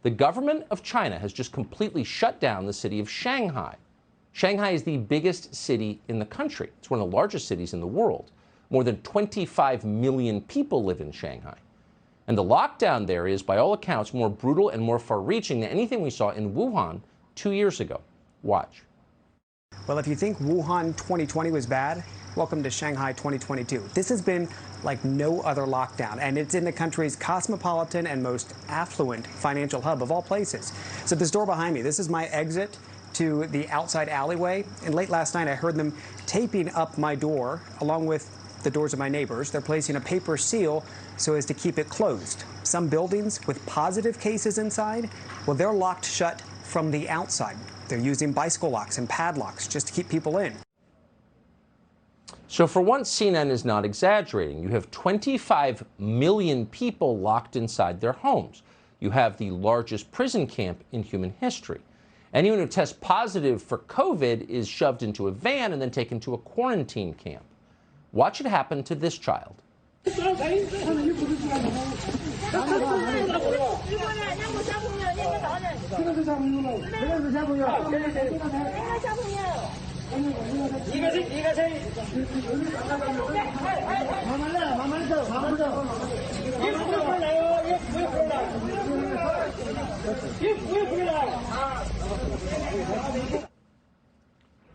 The government of China has just completely shut down the city of Shanghai. Shanghai is the biggest city in the country. It's one of the largest cities in the world. More than 25 million people live in Shanghai. And the lockdown there is, by all accounts, more brutal and more far-reaching than anything we saw in Wuhan 2 years ago. Watch. Well, if you think Wuhan 2020 was bad, welcome to Shanghai 2022. This has been like no other lockdown, and it's in the country's cosmopolitan and most affluent financial hub of all places. So this door behind me, this is my exit to the outside alleyway, and late last night I heard them taping up my door along with the doors of my neighbors. They're placing a paper seal so as to keep it closed. Some buildings with positive cases inside, well, they're locked shut from the outside. They're using bicycle locks and padlocks just to keep people in. So for once, CNN is not exaggerating. You have 25 million people locked inside their homes. You have the largest prison camp in human history. Anyone who tests positive for COVID is shoved into a van and then taken to a quarantine camp. Watch it happen to this child.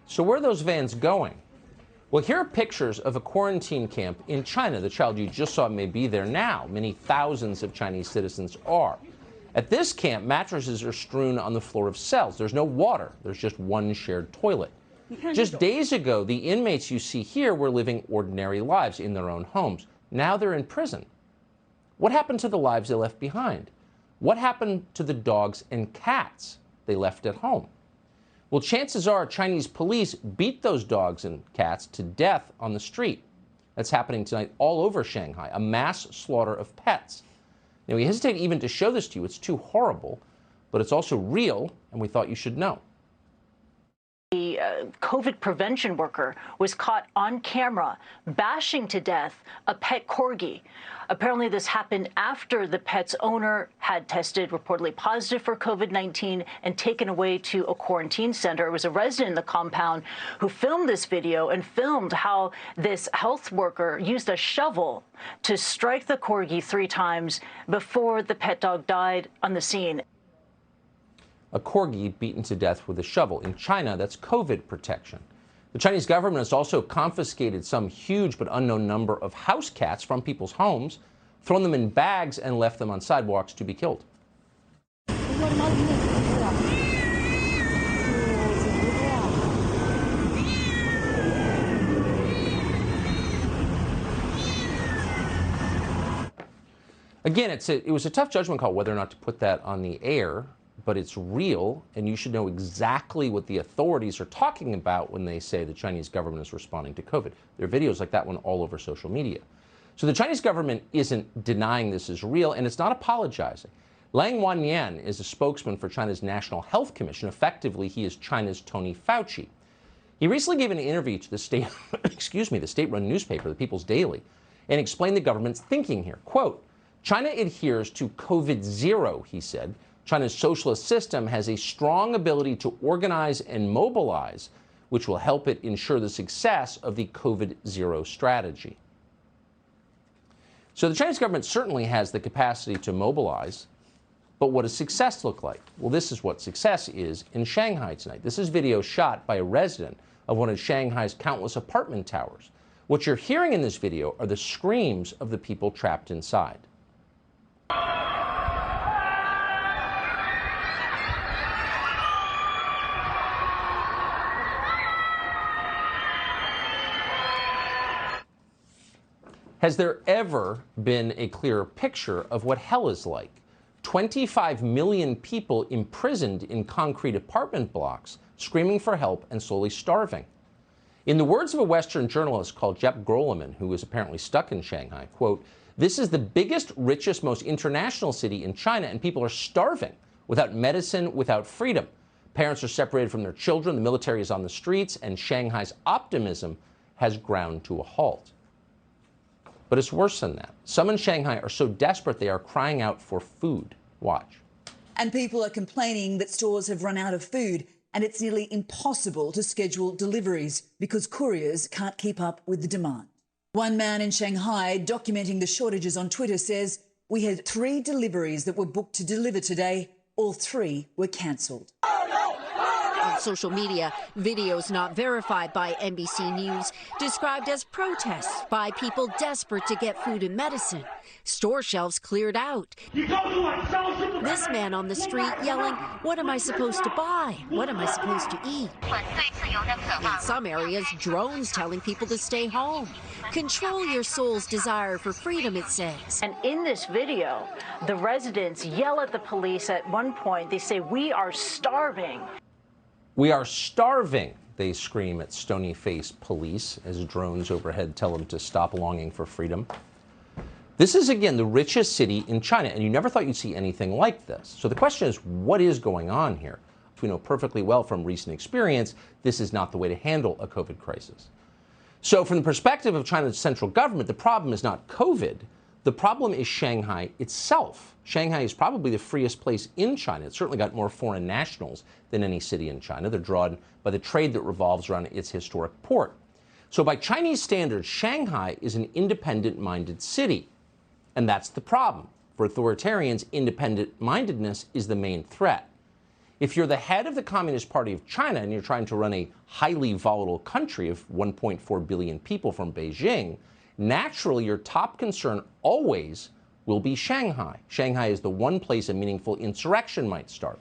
So where are those vans going? Well, here are pictures of a quarantine camp in China. The child you just saw may be there now. Many thousands of Chinese citizens are. At this camp, mattresses are strewn on the floor of cells. There's no water. There's just one shared toilet. Just days ago, the inmates you see here were living ordinary lives in their own homes. Now they're in prison. What happened to the lives they left behind? What happened to the dogs and cats they left at home? Well, chances are Chinese police beat those dogs and cats to death on the street. That's happening tonight all over Shanghai, a mass slaughter of pets. Now, we hesitate even to show this to you. It's too horrible, but it's also real, and we thought you should know. The COVID prevention worker was caught on camera bashing to death a pet corgi. Apparently, this happened after the pet's owner had tested reportedly positive for COVID-19 and taken away to a quarantine center. It was a resident in the compound who filmed this video and filmed how this health worker used a shovel to strike the corgi 3 times before the pet dog died on the scene. A corgi beaten to death with a shovel. In China, that's COVID protection. The Chinese government has also confiscated some huge but unknown number of house cats from people's homes, thrown them in bags, and left them on sidewalks to be killed. Again, it was a tough judgment call whether or not to put that on the air, but it's real, and you should know exactly what the authorities are talking about when they say the Chinese government is responding to COVID. There are videos like that one all over social media. So the Chinese government isn't denying this is real, and it's not apologizing. Lang Wannian is a spokesman for China's National Health Commission. Effectively, he is China's Tony Fauci. He recently gave an interview to the state-run newspaper, the People's Daily, and explained the government's thinking here. Quote, China adheres to COVID zero, he said. China's socialist system has a strong ability to organize and mobilize, which will help it ensure the success of the COVID zero strategy. So the Chinese government certainly has the capacity to mobilize, but what does success look like? Well, this is what success is in Shanghai tonight. This is video shot by a resident of one of Shanghai's countless apartment towers. What you're hearing in this video are the screams of the people trapped inside. Has there ever been a clearer picture of what hell is like? 25 million people imprisoned in concrete apartment blocks, screaming for help and slowly starving. In the words of a Western journalist called Jeff Groleman, who is apparently stuck in Shanghai, quote, this is the biggest, richest, most international city in China, and people are starving without medicine, without freedom. Parents are separated from their children, the military is on the streets, and Shanghai's optimism has ground to a halt. But it's worse than that. Some in Shanghai are so desperate they are crying out for food. Watch. And people are complaining that stores have run out of food and it's nearly impossible to schedule deliveries because couriers can't keep up with the demand. One man in Shanghai documenting the shortages on Twitter says, "We had 3 deliveries that were booked to deliver today. All 3 were cancelled." On social media, videos not verified by NBC News described as protests by people desperate to get food and medicine. Store shelves cleared out. This man on the street yelling, "What am I supposed to buy? What am I supposed to eat?" In some areas, drones telling people to stay home. Control your soul's desire for freedom, it says. And in this video, the residents yell at the police at one point. They say, "We are starving." We are starving, they scream at stony-faced police as drones overhead tell them to stop longing for freedom. This is, again, the richest city in China, and you never thought you'd see anything like this. So the question is, what is going on here? We know perfectly well from recent experience, this is not the way to handle a COVID crisis. So from the perspective of China's central government, the problem is not COVID. The problem is Shanghai itself. Shanghai is probably the freest place in China. It's certainly got more foreign nationals than any city in China. They're drawn by the trade that revolves around its historic port. So by Chinese standards, Shanghai is an independent-minded city. And that's the problem. For authoritarians, independent-mindedness is the main threat. If you're the head of the Communist Party of China and you're trying to run a highly volatile country of 1.4 billion people from Beijing, naturally, your top concern always will be Shanghai. Shanghai is the one place a meaningful insurrection might start.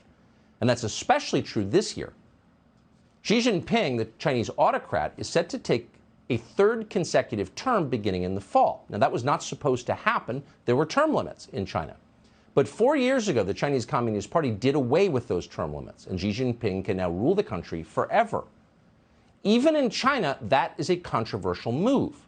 And that's especially true this year. Xi Jinping, the Chinese autocrat, is set to take a 3rd consecutive term beginning in the fall. Now, that was not supposed to happen. There were term limits in China. But 4 years ago, the Chinese Communist Party did away with those term limits, and Xi Jinping can now rule the country forever. Even in China, that is a controversial move.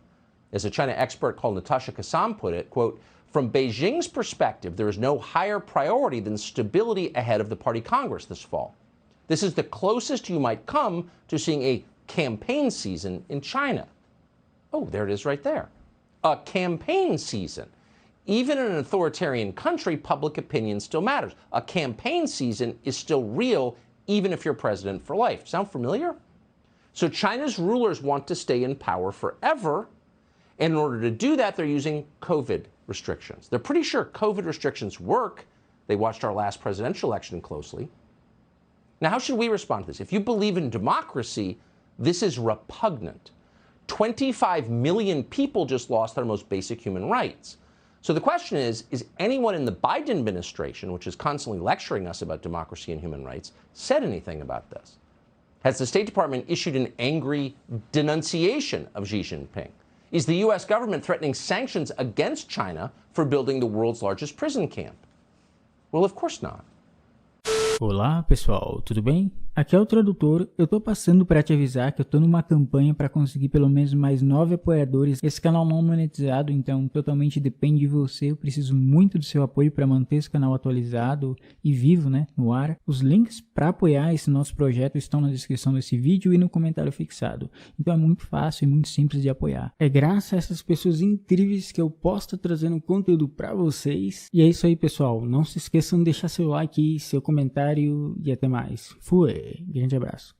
As a China expert called Natasha Kassam put it, quote, "From Beijing's perspective, there is no higher priority than stability ahead of the Party Congress this fall. This is the closest you might come to seeing a campaign season in China." Oh, there it is right there. A campaign season. Even in an authoritarian country, public opinion still matters. A campaign season is still real, even if you're president for life. Sound familiar? So China's rulers want to stay in power forever. And in order to do that, they're using COVID restrictions. They're pretty sure COVID restrictions work. They watched our last presidential election closely. Now, how should we respond to this? If you believe in democracy, this is repugnant. 25 million people just lost their most basic human rights. So the question is anyone in the Biden administration, which is constantly lecturing us about democracy and human rights, said anything about this? Has the State Department issued an angry denunciation of Xi Jinping? Is the U.S. government threatening sanctions against China for building the world's largest prison camp? Well, of course not. Olá pessoal, tudo bem? Aqui é o Tradutor. Eu tô passando para te avisar que eu tô numa campanha para conseguir pelo menos mais 9 apoiadores. Esse canal não é monetizado, então totalmente depende de você. Eu preciso muito do seu apoio para manter esse canal atualizado e vivo, né, no ar. Os links para apoiar esse nosso projeto estão na descrição desse vídeo e no comentário fixado. Então é muito fácil e muito simples de apoiar. É graças a essas pessoas incríveis que eu posso estar trazendo conteúdo para vocês. E é isso aí, pessoal. Não se esqueçam de deixar seu like, seu comentário e até mais. Fui! Grande abraço.